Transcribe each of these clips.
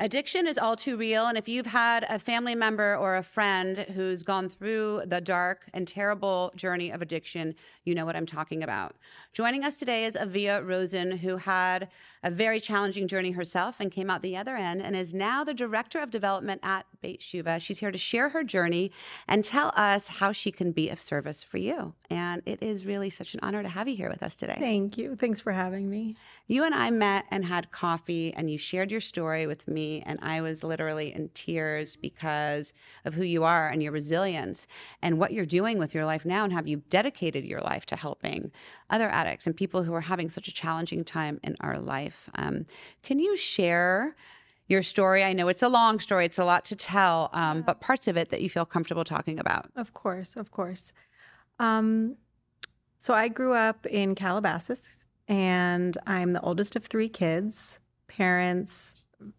Addiction is all too real. And if you've had a family member or a friend who's gone through the dark and terrible journey of addiction, you know what I'm talking about. Joining us today is Avia Rosen, who had a very challenging journey herself and came out the other end and is now the director of development at Beit Shuva. She's here to share her journey and tell us how she can be of service for you. And it is really such an honor to have you here with us today. Thank you. Thanks for having me. You and I met and had coffee, and you shared your story with me, and I was literally in tears because of who you are and your resilience and what you're doing with your life now, and how you've dedicated your life to helping other addicts and people who are having such a challenging time in our life. Can you share your story? I know it's a long story, it's a lot to tell, but parts of it that you feel comfortable talking about. Of course, of course. So I grew up in Calabasas, and I'm the oldest of three kids, parents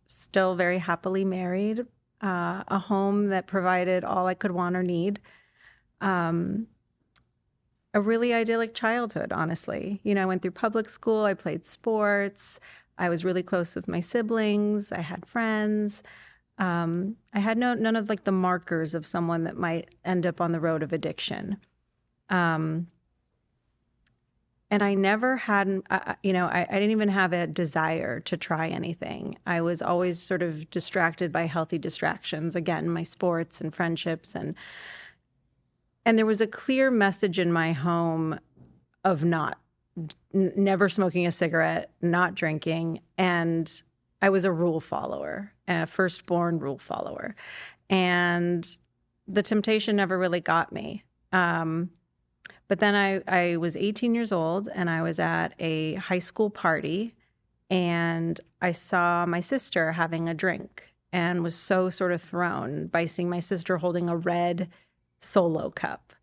still very happily married, a home that provided all I could want or need, a really idyllic childhood, honestly. You know, I went through public school, I played sports, I was really close with my siblings, I had friends. I had none of like the markers of someone that might end up on the road of addiction. And I never had, I didn't even have a desire to try anything. I was always sort of distracted by healthy distractions, again, my sports and friendships. And there was a clear message in my home of never smoking a cigarette, not drinking. And I was a rule follower, a firstborn rule follower. And the temptation never really got me. But then I was 18 years old, and I was at a high school party, and I saw my sister having a drink and was so sort of thrown by seeing my sister holding a red Solo cup,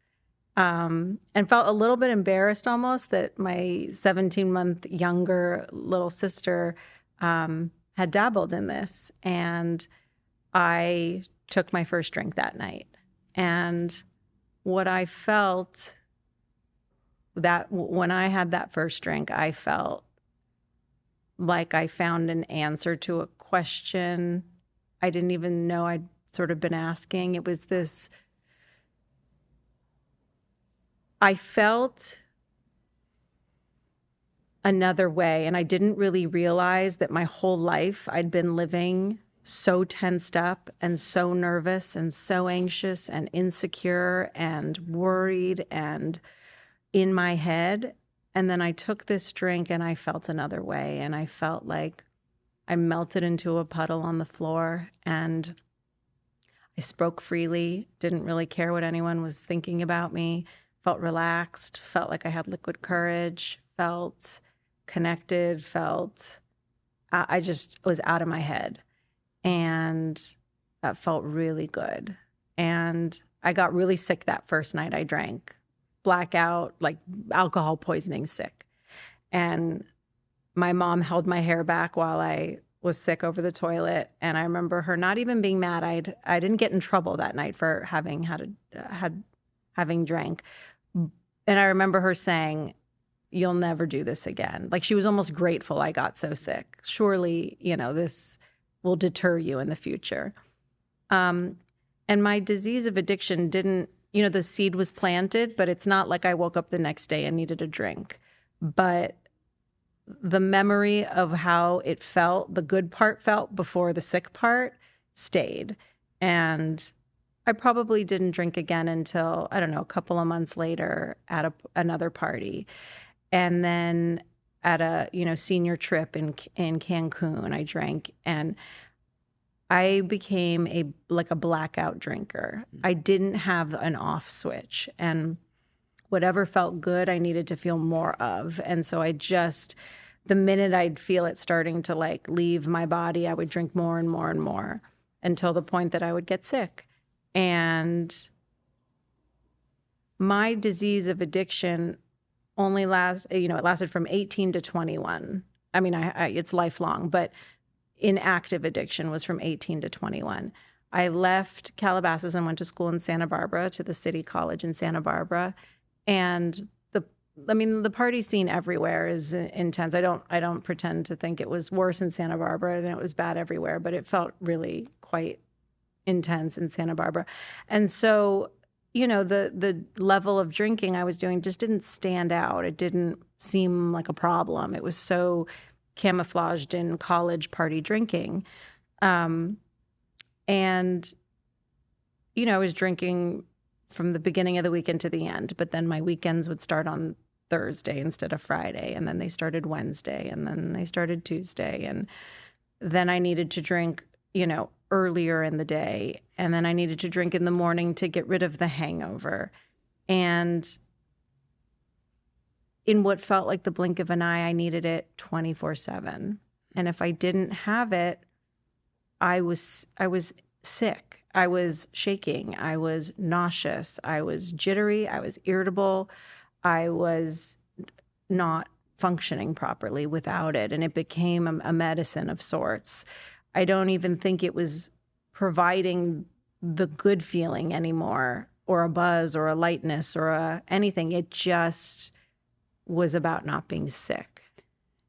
and felt a little bit embarrassed almost that my 17-month younger little sister had dabbled in this. And I took my first drink that night. And what I felt that when I had that first drink, I felt like I found an answer to a question I didn't even know I'd sort of been asking. It was this, I felt another way, and I didn't really realize that my whole life I'd been living so tensed up and so nervous and so anxious and insecure and worried and in my head. And then I took this drink and I felt another way, and I felt like I melted into a puddle on the floor, and I spoke freely, didn't really care what anyone was thinking about me, felt relaxed, felt like I had liquid courage, felt connected, I just was out of my head. And that felt really good. And I got really sick that first night I drank. Blackout, like alcohol poisoning sick. And my mom held my hair back while I was sick over the toilet. And I remember her not even being mad. I didn't get in trouble that night for having drank. And I remember her saying, "You'll never do this again." Like she was almost grateful I got so sick. Surely, this will deter you in the future. And my disease of addiction didn't, the seed was planted, but it's not like I woke up the next day and needed a drink. But the memory of how it felt, the good part felt before the sick part, stayed. And I probably didn't drink again until, I don't know, a couple of months later at another party. And then at a, senior trip in Cancun, I drank, and I became a blackout drinker. I didn't have an off switch, and whatever felt good, I needed to feel more of. And so the minute I'd feel it starting to leave my body, I would drink more and more and more until the point that I would get sick. And my disease of addiction only it lasted from 18 to 21. I mean, it's lifelong, but inactive addiction was from 18 to 21. I left Calabasas and went to school in Santa Barbara, to the City College in Santa Barbara. And I mean, the party scene everywhere is intense. I don't pretend to think it was worse in Santa Barbara than it was bad everywhere, but it felt really quite intense in Santa Barbara. And so, the level of drinking I was doing just didn't stand out. It didn't seem like a problem. It was so camouflaged in college party drinking. Um, and, I was drinking from the beginning of the weekend to the end, but then my weekends would start on Thursday instead of Friday. And then they started Wednesday, and then they started Tuesday. And then I needed to drink, earlier in the day. And then I needed to drink in the morning to get rid of the hangover. And in what felt like the blink of an eye, I needed it 24/7. And if I didn't have it, I was sick. I was shaking. I was nauseous. I was jittery. I was irritable. I was not functioning properly without it. And it became a medicine of sorts. I don't even think it was providing the good feeling anymore, or a buzz or a lightness or anything. It just was about not being sick.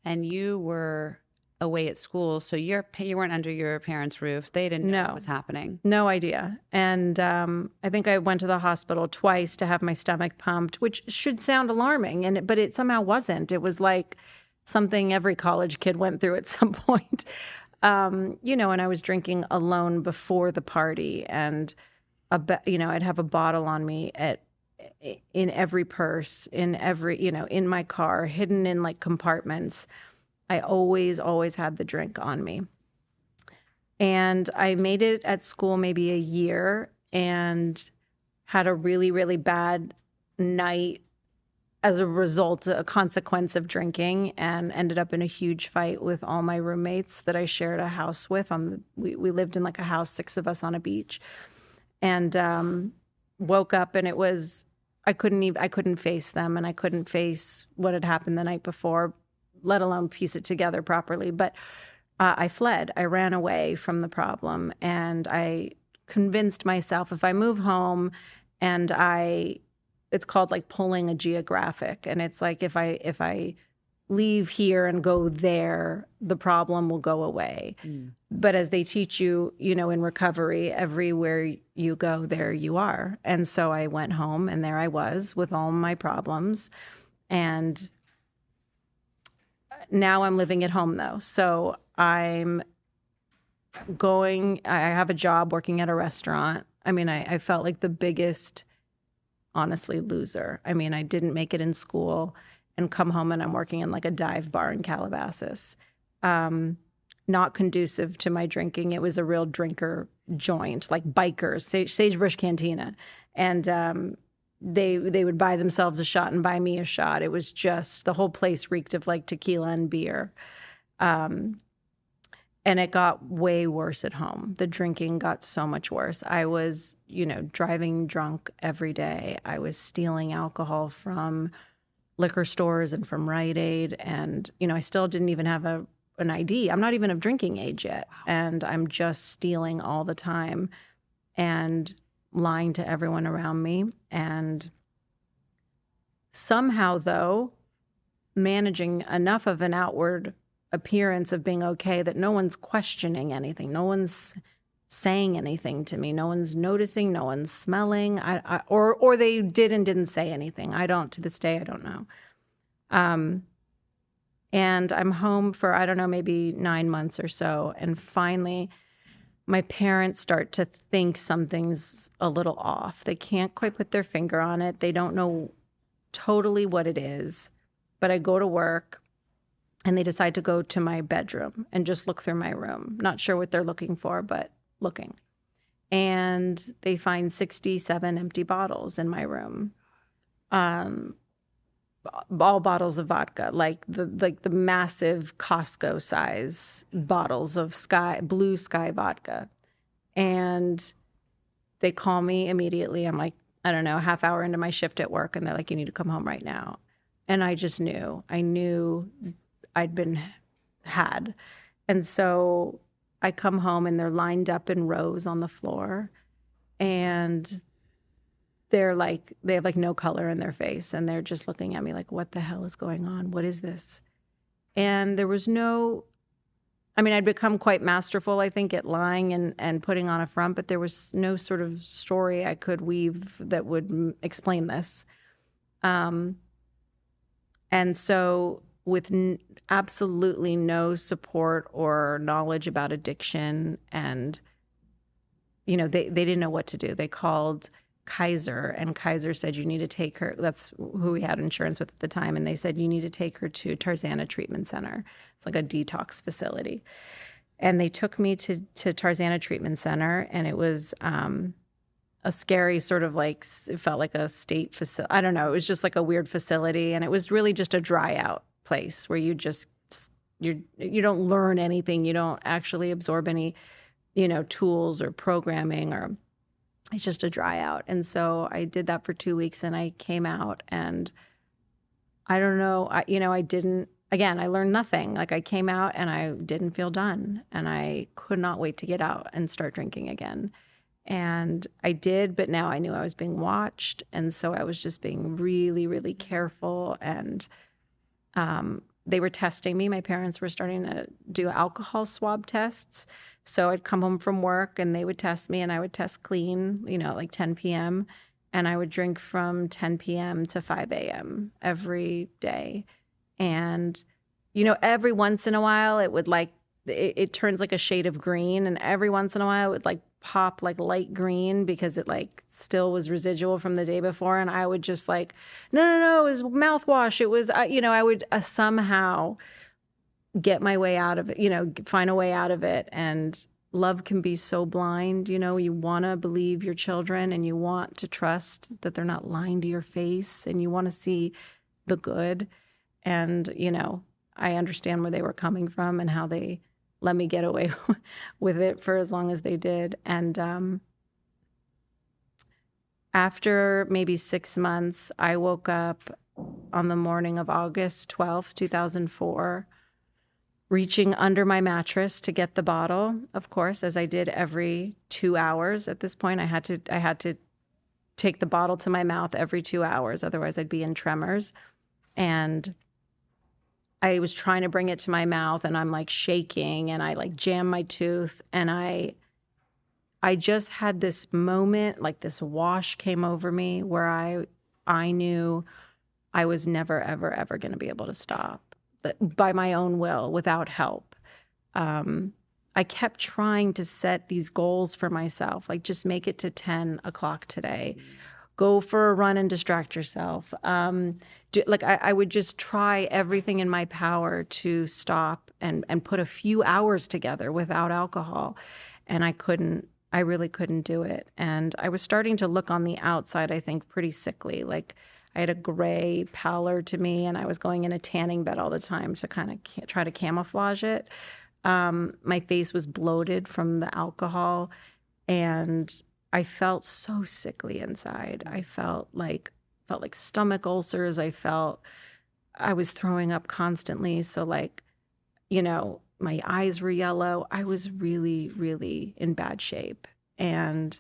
And you were away at school, so you weren't under your parents' roof. They didn't know what No. was happening. No idea. And I think I went to the hospital twice to have my stomach pumped, which should sound alarming, but it somehow wasn't. It was like something every college kid went through at some point. And I was drinking alone before the party, and I'd have a bottle on me in every purse, in my car, hidden in like compartments. I always had the drink on me. And I made it at school maybe a year and had a really, really bad night as a result, a consequence of drinking, and ended up in a huge fight with all my roommates that I shared a house with. We lived in like a house, 6 of us on a beach, and woke up, and I couldn't face them, and I couldn't face what had happened the night before, let alone piece it together properly. But I fled. I ran away from the problem, and I convinced myself if I move home, and it's called like pulling a geographic, and it's like if I leave here and go there, the problem will go away. But as they teach you, in recovery, everywhere you go, there you are. And so I went home, and there I was with all my problems. And now I'm living at home, though. So I have a job working at a restaurant. I mean, I felt like the biggest, honestly, loser. I mean, I didn't make it in school, and come home and I'm working in like a dive bar in Calabasas. Not conducive to my drinking. It was a real drinker joint, like bikers, Sagebrush Cantina. And they would buy themselves a shot and buy me a shot. It was just, the whole place reeked of like tequila and beer. And it got way worse at home. The drinking got so much worse. I was, driving drunk every day. I was stealing alcohol from liquor stores and from Rite Aid. And, I still didn't even have an ID. I'm not even of drinking age yet. And I'm just stealing all the time and lying to everyone around me. And somehow, though, managing enough of an outward appearance of being okay that no one's questioning anything. No one's saying anything to me. No one's noticing. No one's smelling. Or they didn't say anything. To this day, I don't know. And I'm home for, I don't know, maybe 9 months or so. And finally, my parents start to think something's a little off. They can't quite put their finger on it. They don't know totally what it is. But I go to work, and they decide to go to my bedroom and just look through my room. Not sure what they're looking for, but looking. And they find 67 empty bottles in my room. All bottles of vodka, like the massive Costco size bottles of blue sky vodka. And they call me immediately. I'm like, I don't know, a half hour into my shift at work, and they're like, you need to come home right now. And I just knew. I knew I'd been had. And so I come home, and they're lined up in rows on the floor. And they have like no color in their face, and they're just looking at me like, what the hell is going on? What is this? And there was no, I mean, I'd become quite masterful, I think, at lying and putting on a front, but there was no sort of story I could weave that would explain this. And so, with absolutely no support or knowledge about addiction, and they didn't know what to do. They called Kaiser, and Kaiser said, you need to take her. That's who we had insurance with at the time. And they said, you need to take her to Tarzana Treatment Center. It's like a detox facility. And they took me to Tarzana Treatment Center, and it was a scary sort of like, it felt like a state facility. I don't know. It was just like a weird facility. And it was really just a dry out place where you don't learn anything. You don't actually absorb any, tools or programming, or it's just a dry out. And so I did that for 2 weeks, and I came out, and I don't know, I learned nothing. Like, I came out and I didn't feel done, and I could not wait to get out and start drinking again. And I did, but now I knew I was being watched. And so I was just being really, really careful. And they were testing me. My parents were starting to do alcohol swab tests. So I'd come home from work, and they would test me, and I would test clean, like 10 p.m. And I would drink from 10 p.m. to 5 a.m. every day. And, every once in a while it would it turns like a shade of green. And every once in a while it would like pop like light green, because it like still was residual from the day before. And I would just like, no, it was mouthwash. It was, I would somehow get my way out of it, find a way out of it. And love can be so blind. You want to believe your children, and you want to trust that they're not lying to your face, and you want to see the good. And, I understand where they were coming from and how they let me get away with it for as long as they did. And after maybe 6 months, I woke up on the morning of August 12th, 2004, reaching under my mattress to get the bottle, of course, as I did every 2 hours. At this point, I had to take the bottle to my mouth every 2 hours. Otherwise, I'd be in tremors. And I was trying to bring it to my mouth, and I'm like shaking, and I like jam my tooth. And I just had this moment, like this wash came over me, where I knew I was never, ever, ever going to be able to stop by my own will, without help. I kept trying to set these goals for myself, like just make it to 10 o'clock today. Go for a run and distract yourself. I would just try everything in my power to stop and put a few hours together without alcohol. And I really couldn't do it. And I was starting to look on the outside, I think, pretty sickly. Like, I had a gray pallor to me, and I was going in a tanning bed all the time to kind of try to camouflage it. My face was bloated from the alcohol, and I felt so sickly inside. I felt like stomach ulcers. I was throwing up constantly. So my eyes were yellow. I was really, really in bad shape. And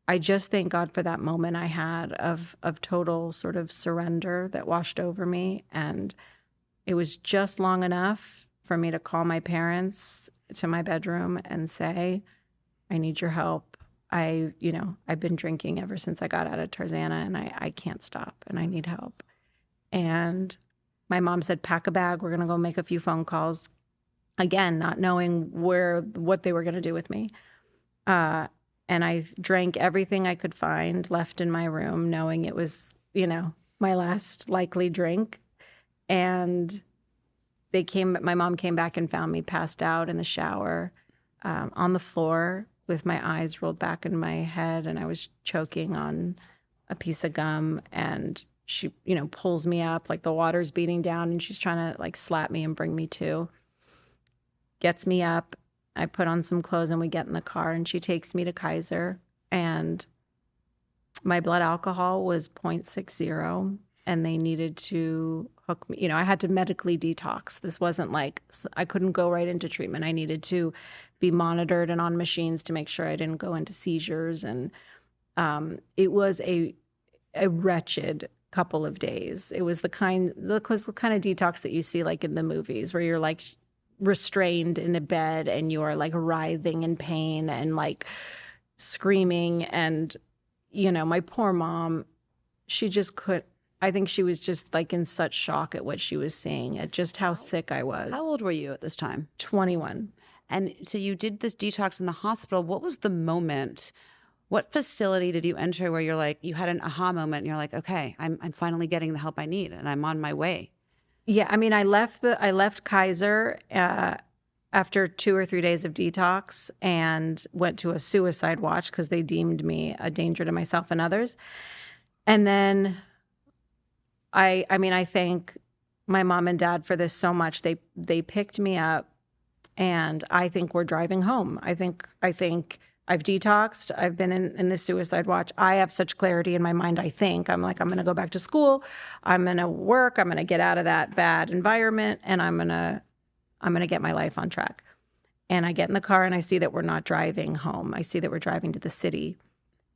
I just thank God for that moment I had of total sort of surrender that washed over me. And it was just long enough for me to call my parents to my bedroom and say, I need your help. I've been drinking ever since I got out of Tarzana, and I can't stop, and I need help. And my mom said, pack a bag. We're going to go make a few phone calls. Again, not knowing what they were going to do with me. And I drank everything I could find left in my room, knowing it was, my last likely drink. And my mom came back and found me passed out in the shower, on the floor, with my eyes rolled back in my head, and I was choking on a piece of gum. And she, pulls me up, like the water's beating down, and she's trying to like slap me and bring me to. Gets me up. I put on some clothes, and we get in the car, and she takes me to Kaiser, and my blood alcohol was 0.60, and they needed to hook me. I had to medically detox. This wasn't like, I couldn't go right into treatment. I needed to be monitored and on machines to make sure I didn't go into seizures. And It was a wretched couple of days. It was the kind of detox that you see like in the movies, where you're like restrained in a bed and you are like writhing in pain and like screaming. And, my poor mom, she just could. I think she was just like in such shock at what she was seeing, at just how sick I was. How old were you at this time? 21. And so you did this detox in the hospital. What was the moment? What facility did you enter where you're like, you had an aha moment and you're like, okay, I'm finally getting the help I need and I'm on my way? Yeah, I mean, I left Kaiser after 2 or 3 days of detox and went to a suicide watch because they deemed me a danger to myself and others. And then I thank my mom and dad for this so much. They picked me up, and I think we're driving home. I think I've detoxed. I've been in this suicide watch. I have such clarity in my mind. I'm like, I'm going to go back to school. I'm going to work. I'm going to get out of that bad environment, and I'm going to get my life on track. And I get in the car and I see that we're not driving home. I see that we're driving to the city.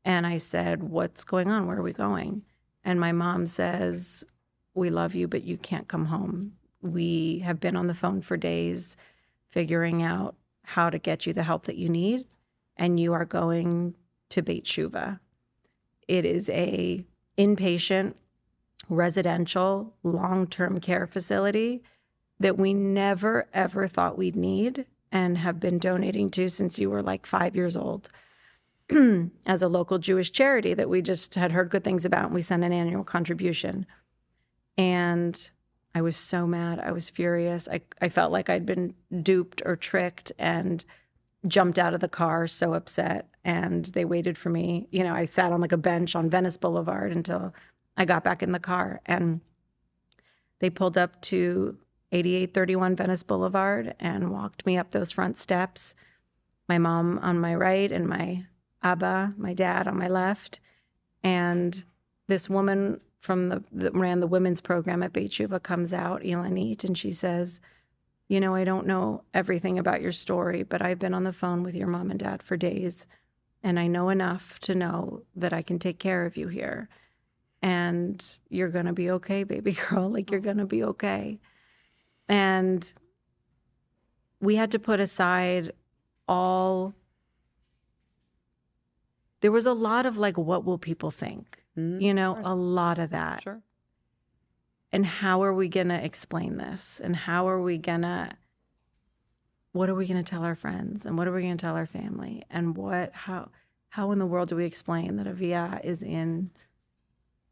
And I said, what's going on? Where are we going? And my mom says, we love you, but you can't come home. We have been on the phone for days figuring out how to get you the help that you need, and you are going to Beit Shuva. It is a inpatient, residential, long-term care facility that we never, ever thought we'd need and have been donating to since you were like 5 years old as a local Jewish charity that we just had heard good things about, and we sent an annual contribution. And I was so mad. I was furious. I felt like I'd been duped or tricked, and jumped out of the car so upset. And they waited for me. I sat on like a bench on Venice Boulevard until I got back in the car. And they pulled up to 8831 Venice Boulevard and walked me up those front steps. My mom on my right and my Abba, my dad, on my left. And this woman that ran the women's program at Beit Shuva comes out, Ilanit, and she says, I don't know everything about your story, but I've been on the phone with your mom and dad for days, and I know enough to know that I can take care of you here. And you're going to be okay, baby girl. Like, you're going to be okay. And we had to put aside there was a lot of like, what will people think? A lot of that. Sure. And how are we going to explain this? And what are we going to tell our friends? And what are we going to tell our family? And how in the world do we explain that Avia is in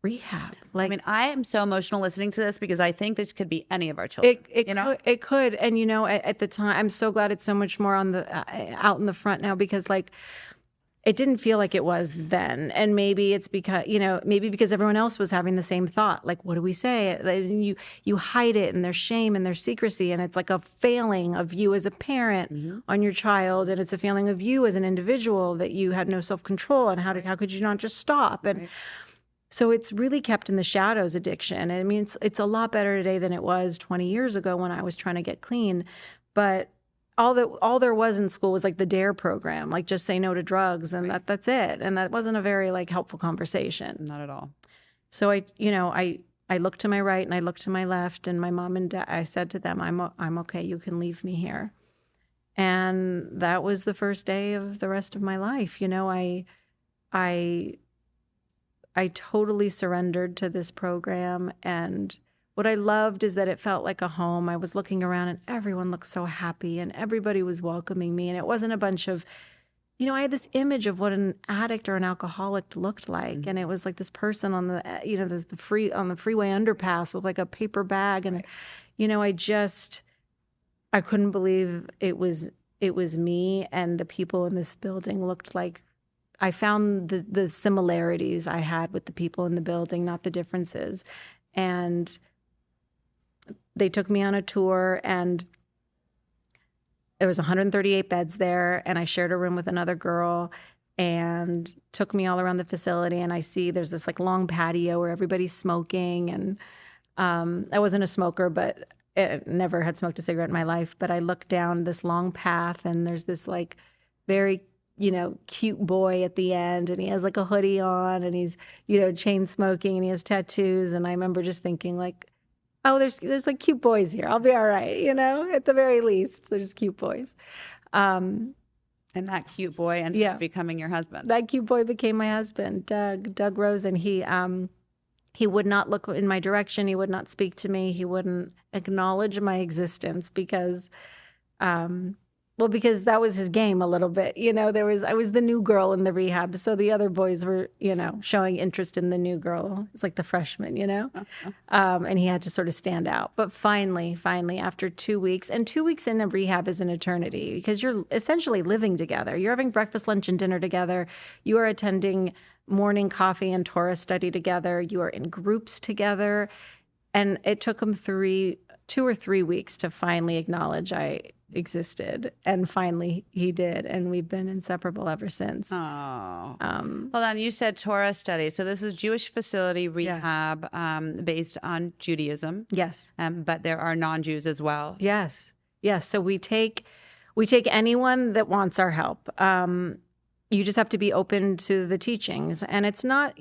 rehab? Like, I mean, I am so emotional listening to this because I think this could be any of our children. It could. And, at the time, I'm so glad it's so much more on the out in the front now, because like, it didn't feel like it was then. And maybe it's because everyone else was having the same thought. Like, what do we say? You hide it, and there's shame and there's secrecy. And it's like a failing of you as a parent on your child. And it's a failing of you as an individual that you had no self-control. And how could you not just stop? And so it's really kept in the shadows, addiction. I mean, it's a lot better today than it was 20 years ago when I was trying to get clean. But all there was in school was like the DARE program, like just say no to drugs, and that's it. And that wasn't a very like helpful conversation. Not at all. So I looked to my right and I looked to my left, and my mom and dad, I said to them, I'm okay. You can leave me here. And that was the first day of the rest of my life. I totally surrendered to this program, and what I loved is that it felt like a home. I was looking around and everyone looked so happy and everybody was welcoming me. And it wasn't a bunch of, I had this image of what an addict or an alcoholic looked like. And it was like this person on the, on the freeway underpass with like a paper bag. And, I couldn't believe it was me, and the people in this building looked like, I found the similarities I had with the people in the building, not the differences. And they took me on a tour, and there was 138 beds there, and I shared a room with another girl, and took me all around the facility. And I see there's this like long patio where everybody's smoking, and I wasn't a smoker, but I never had smoked a cigarette in my life. But I looked down this long path, and there's this like very cute boy at the end, and he has like a hoodie on, and he's, chain smoking, and he has tattoos. And I remember just thinking like, oh, there's like cute boys here. I'll be all right, at the very least, there's cute boys. And that cute boy ended Yeah. up becoming your husband. That cute boy became my husband, Doug Rosen. He would not look in my direction. He would not speak to me. He wouldn't acknowledge my existence because that was his game a little bit. I was the new girl in the rehab. So the other boys were, showing interest in the new girl. It's like the freshman, and he had to sort of stand out. But finally, after 2 weeks, and 2 weeks in a rehab is an eternity because you're essentially living together. You're having breakfast, lunch, and dinner together. You are attending morning coffee and Torah study together. You are in groups together. And it took him 2 or 3 weeks to finally acknowledge I existed. And finally he did. And we've been inseparable ever since. Oh. Hold on. You said Torah study. So this is Jewish facility rehab based on Judaism. Yes. But there are non-Jews as well. Yes. So we take anyone that wants our help. You just have to be open to the teachings, and it's not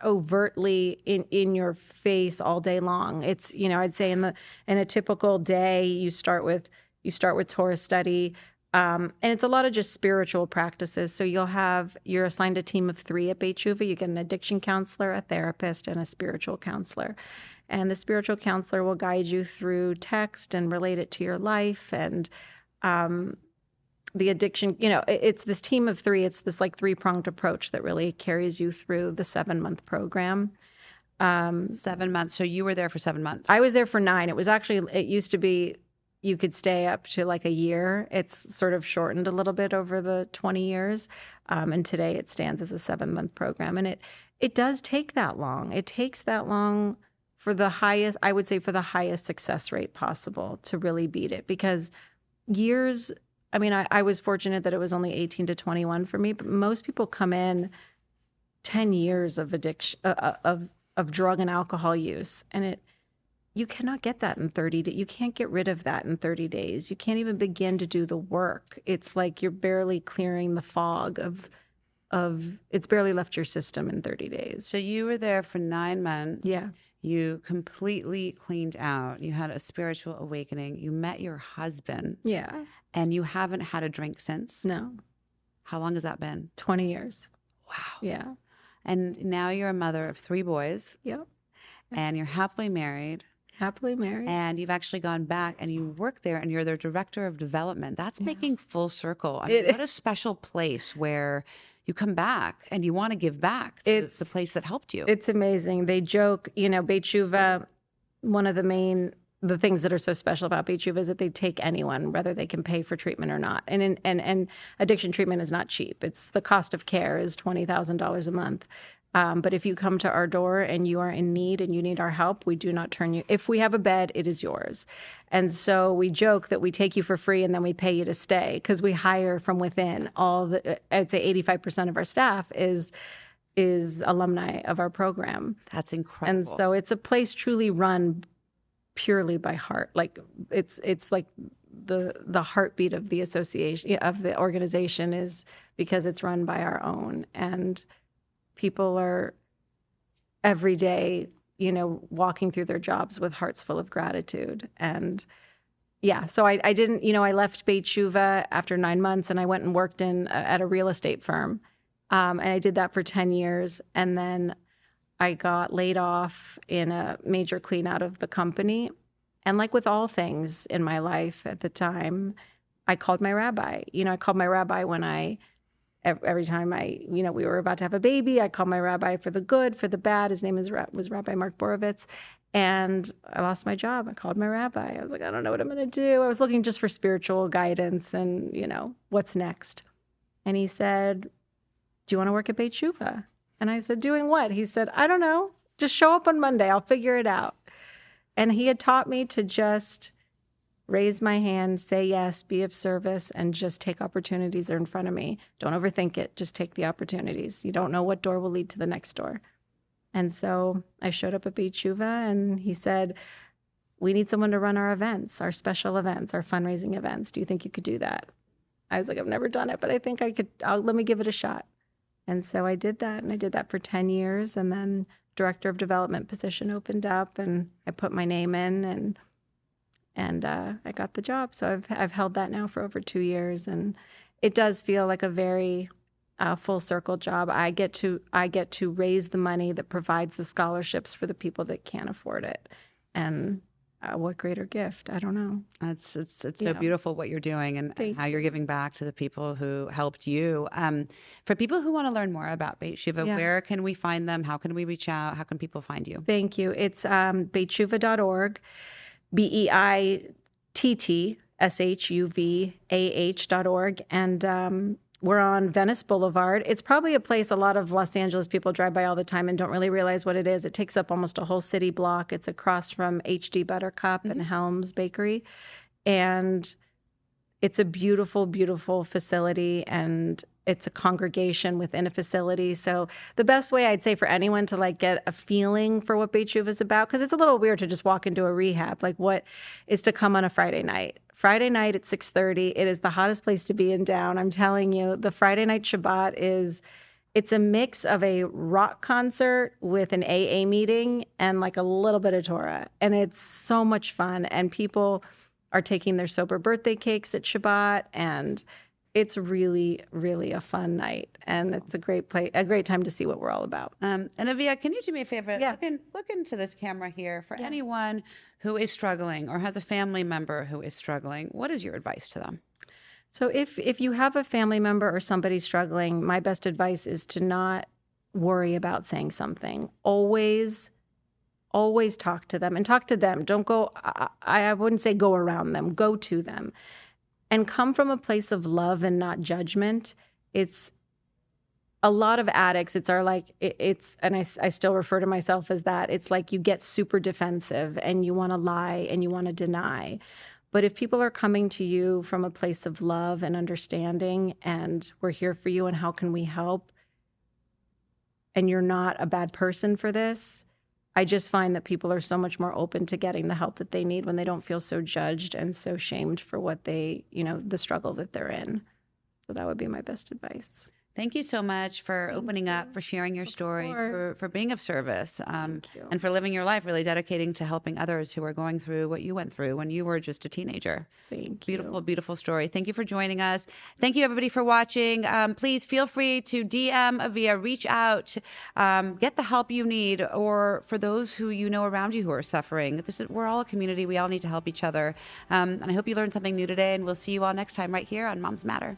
overtly in your face all day long. It's, I'd say in a typical day, you start with Torah study, and it's a lot of just spiritual practices. So you're assigned a team of 3 at Beit Tshuva. You get an addiction counselor, a therapist, and a spiritual counselor. And the spiritual counselor will guide you through text and relate it to your life. And the addiction, it's this team of 3. It's this like 3-pronged approach that really carries you through the 7-month program. 7 months. So you were there for 7 months. I was there for 9. It used to be you could stay up to like a year. It's sort of shortened a little bit over the 20 years. And today it stands as a 7-month program. And it does take that long. It takes that long for the highest success rate possible to really beat it, because years, I was fortunate that it was only 18 to 21 for me, but most people come in 10 years of addiction, of drug and alcohol use. And you cannot get that in 30 days. You can't get rid of that in 30 days. You can't even begin to do the work. It's like you're barely clearing the fog of it's barely left your system in 30 days. So you were there for 9 months. Yeah. You completely cleaned out. You had a spiritual awakening. You met your husband. Yeah. And you haven't had a drink since? No. How long has that been? 20 years. Wow. Yeah. And now you're a mother of 3 boys. Yep. And you're happily married. Happily married. And you've actually gone back and you work there and you're their director of development. That's making full circle. What a special place where you come back and you want to give back to the place that helped you. It's amazing. They joke, Beit Tshuva, one of the things that are so special about Beit Tshuva is that they take anyone, whether they can pay for treatment or not. And addiction treatment is not cheap. It's the cost of care is $20,000 a month. But if you come to our door and you are in need and you need our help, we do not turn you. If we have a bed, it is yours. And so we joke that we take you for free and then we pay you to stay, because we hire from within. I'd say 85% of our staff is alumni of our program. That's incredible. And so it's a place truly run purely by heart. Like it's like the heartbeat of the association, of the organization, is because it's run by our own. And people are every day, walking through their jobs with hearts full of gratitude. And yeah, so I didn't, I left Beit Tshuva after 9 months and I went and worked at a real estate firm. And I did that for 10 years. And then I got laid off in a major clean out of the company. And like with all things in my life at the time, I called my rabbi. I called my rabbi when every time we were about to have a baby, I called my rabbi for the good, for the bad. His name was Rabbi Mark Borovitz. And I lost my job. I called my rabbi. I was like, I don't know what I'm going to do. I was looking just for spiritual guidance and, what's next. And he said, do you want to work at Beit Tshuva? And I said, doing what? He said, I don't know. Just show up on Monday. I'll figure it out. And he had taught me to just raise my hand, say yes, be of service, and just take opportunities that are in front of me. Don't overthink it. Just take the opportunities. You don't know what door will lead to the next door. And so I showed up at Beit Tshuva, and he said, we need someone to run our events, our special events, our fundraising events. Do you think you could do that? I was like, I've never done it, but I think I could, let me give it a shot. And so I did that, and I did that for 10 years. And then director of development position opened up, and I put my name in, and I got the job. So I've held that now for over 2 years, and it does feel like a very full circle job. I get to raise the money that provides the scholarships for the people that can't afford it, and what greater gift? I don't know. It's so beautiful what you're doing and how you're giving back to the people who helped you. For people who want to learn more about Beit Shuva, where can we find them? How can we reach out? How can people find you? Thank you. It's beitshuva.org, BEITTSHUVAH.org. And we're on Venice Boulevard. It's probably a place a lot of Los Angeles people drive by all the time and don't really realize what it is. It takes up almost a whole city block. It's across from HD Buttercup and Helms Bakery. And it's a beautiful, beautiful facility, and it's a congregation within a facility. So the best way I'd say for anyone to like get a feeling for what Beit Shuva is about, because it's a little weird to just walk into a rehab, like what is to come on a Friday night. Friday night at 6:30, it is the hottest place to be in town. I'm telling you, the Friday night Shabbat it's a mix of a rock concert with an AA meeting and like a little bit of Torah. And it's so much fun. And people are taking their sober birthday cakes at Shabbat, and it's really, really a fun night, and it's a great time to see what we're all about. And Avia, can you do me a favor? Yeah. Look into this camera here for anyone who is struggling or has a family member who is struggling. What is your advice to them? So if you have a family member or somebody struggling, my best advice is to not worry about saying something. Always talk to them, and talk to them. Don't go, I wouldn't say go around them, go to them. And come from a place of love and not judgment. It's a lot of addicts. And I still refer to myself as that. It's like you get super defensive and you want to lie and you want to deny. But if people are coming to you from a place of love and understanding, and we're here for you and how can we help, and you're not a bad person for this, I just find that people are so much more open to getting the help that they need when they don't feel so judged and so shamed for what they, the struggle that they're in. So that would be my best advice. Thank you so much for opening up, for sharing your story, for being of service, and for living your life, really dedicating to helping others who are going through what you went through when you were just a teenager. Thank you. Beautiful, beautiful story. Thank you for joining us. Thank you, everybody, for watching. Please feel free to DM Avia, reach out, get the help you need, or for those who you know around you who are suffering. We're all a community. We all need to help each other. And I hope you learned something new today, and we'll see you all next time right here on Moms Matter.